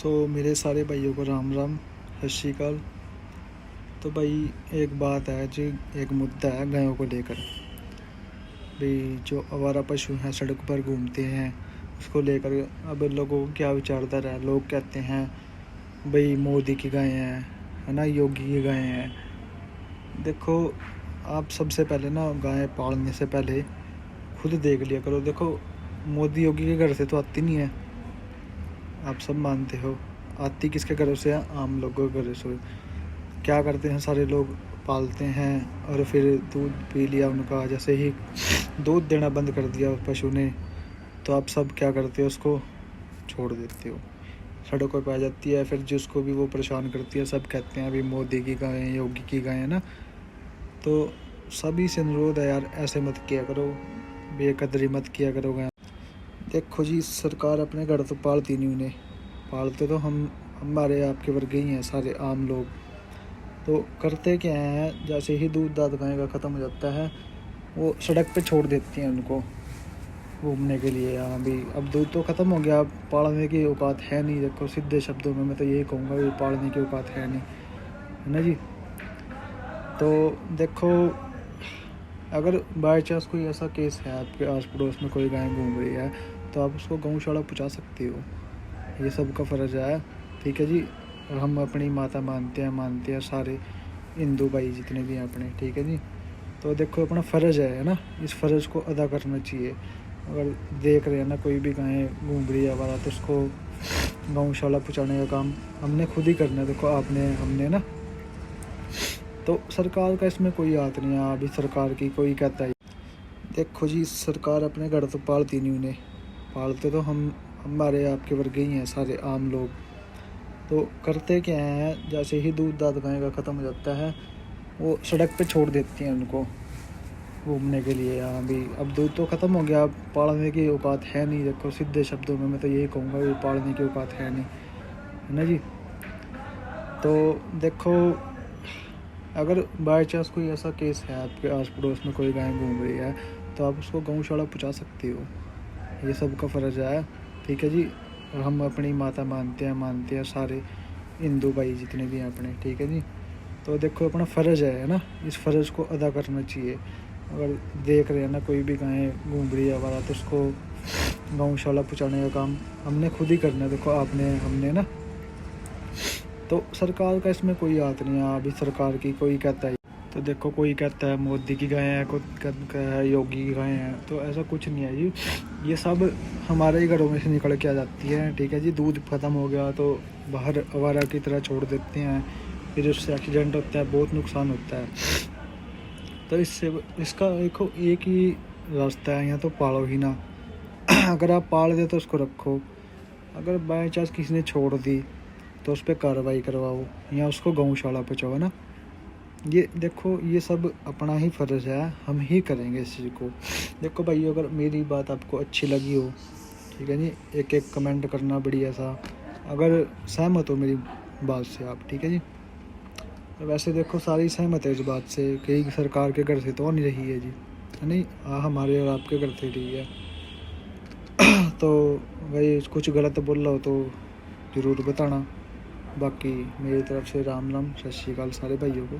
मेरे सारे भाइयों को राम राम, सत श्री अकाल। तो भाई एक बात है जी, एक मुद्दा है गायों को लेकर। भाई जो आवारा पशु हैं सड़क पर घूमते हैं उसको लेकर अब लोगों को क्या विचारधारा है। लोग कहते हैं भाई मोदी की गायें हैं, है ना, योगी की गायें हैं। देखो आप सबसे पहले ना गाय पालने से पहले खुद देख लिया करो। देखो मोदी योगी के घर से तो आती नहीं है, आप सब मानते हो। आती किसके घरों से है? आम लोगों के घरों से। क्या करते हैं सारे लोग, पालते हैं और फिर दूध पी लिया उनका। जैसे ही दूध देना बंद कर दिया पशु ने तो आप सब क्या करते हो, उसको छोड़ देते हो, सड़कों पर आ जाती है। फिर जिसको भी वो परेशान करती है सब कहते हैं अभी मोदी की गाय, योगी की गाय, है ना। तो सभी से अनुरोध है यार, ऐसे मत किया करो, बेकदरी मत किया करो गाय। देखो जी, सरकार अपने घर तो पालती नहीं, उन्हें पालते तो हमारे आपके वर्गे ही हैं सारे आम लोग। तो करते क्या हैं, जैसे ही दूध दाद गाय का ख़त्म हो जाता है वो सड़क पे छोड़ देती हैं उनको घूमने के लिए। हाँ भी, अब दूध तो ख़त्म हो गया, अब पालने की औकात है नहीं। देखो सीधे शब्दों में मैं तो यही कहूँगा, ये पालने की औकात है नहीं, है ना जी। तो देखो अगर बाई चांस कोई ऐसा केस है आपके आस पड़ोस में कोई गाय घूम रही है तो आप उसको गौशाला पहुँचा सकते हो, ये सबका फ़र्ज़ है, ठीक है जी। और हम अपनी माता मानते हैं सारे हिंदू भाई जितने भी हैं अपने, ठीक है जी। तो देखो अपना फ़र्ज़ है ना, इस फ़र्ज़ को अदा करना चाहिए। अगर देख रहे हैं ना कोई भी गाय घूम रही है वाला तो उसको गौशाला पहुँचाने का काम हमने खुद ही करना है। देखो हमने ना, तो सरकार का इसमें कोई हाथ नहीं है। अभी सरकार की कोई कहता है, देखो जी सरकार अपने घर तो पालती नहीं, उन्हें पालते तो हमारे आपके वर्गे ही हैं सारे आम लोग। तो करते क्या हैं, जैसे ही दूध दाद गाय का ख़त्म हो जाता है वो सड़क पे छोड़ देती हैं उनको घूमने के लिए। हाँ भी, अब दूध तो ख़त्म हो गया, अब पालने की औकात है नहीं। देखो सीधे शब्दों में मैं तो यही कहूँगा, ये पालने की औकात है नहीं, है ना जी। तो देखो अगर बाई चांस कोई ऐसा केस है आपके आस पड़ोस में कोई गाय घूम रही है तो आप उसको गौशाला पहुँचा सकते हो, ये सबका फ़र्ज़ है, ठीक है जी। और हम अपनी माता मानते हैं सारे हिंदू भाई जितने भी हैं अपने, ठीक है जी। तो देखो अपना फ़र्ज़ है ना, इस फ़र्ज़ को अदा करना चाहिए। अगर देख रहे हैं ना कोई भी गाय घूम रही है वाला तो उसको गौशाला पहुँचाने का काम हमने खुद ही करना है। देखो हमने ना, तो सरकार का इसमें कोई हाथ नहीं है। अभी सरकार की कोई कहता है, तो देखो कोई कहता है मोदी की गाय है, कोई कहता है योगी की गाय है, तो ऐसा कुछ नहीं है जी। ये सब हमारे ही घरों में से निकल के आ जाती है, ठीक है जी। दूध ख़त्म हो गया तो बाहर आवारा की तरह छोड़ देते हैं, फिर उससे एक्सीडेंट होता है, बहुत नुकसान होता है। तो इसका देखो एक ही रास्ता है, या तो पालो ही ना। अगर आप पाल दे तो उसको रखो, अगर बाई चांस किसी ने छोड़ दी तो उस पर कार्रवाई करवाओ या उसको गौशाला पहुँचाओ ना। ये देखो ये सब अपना ही फ़र्ज़ है, हम ही करेंगे इस चीज़ को। देखो भाई अगर मेरी बात आपको अच्छी लगी हो, ठीक है जी, एक कमेंट करना बढ़िया सा, अगर सहमत हो मेरी बात से आप, ठीक है जी। तो वैसे देखो सारी सहमत है इस बात से कि सरकार के घर से तो नहीं रही है जी, है नहीं, हमारे और आपके घर से रही है। तो भाई कुछ गलत बोल रहा हो तो ज़रूर बताना। बाकी मेरी तरफ से राम राम, सत श्री अकाल सारे भाइयों को।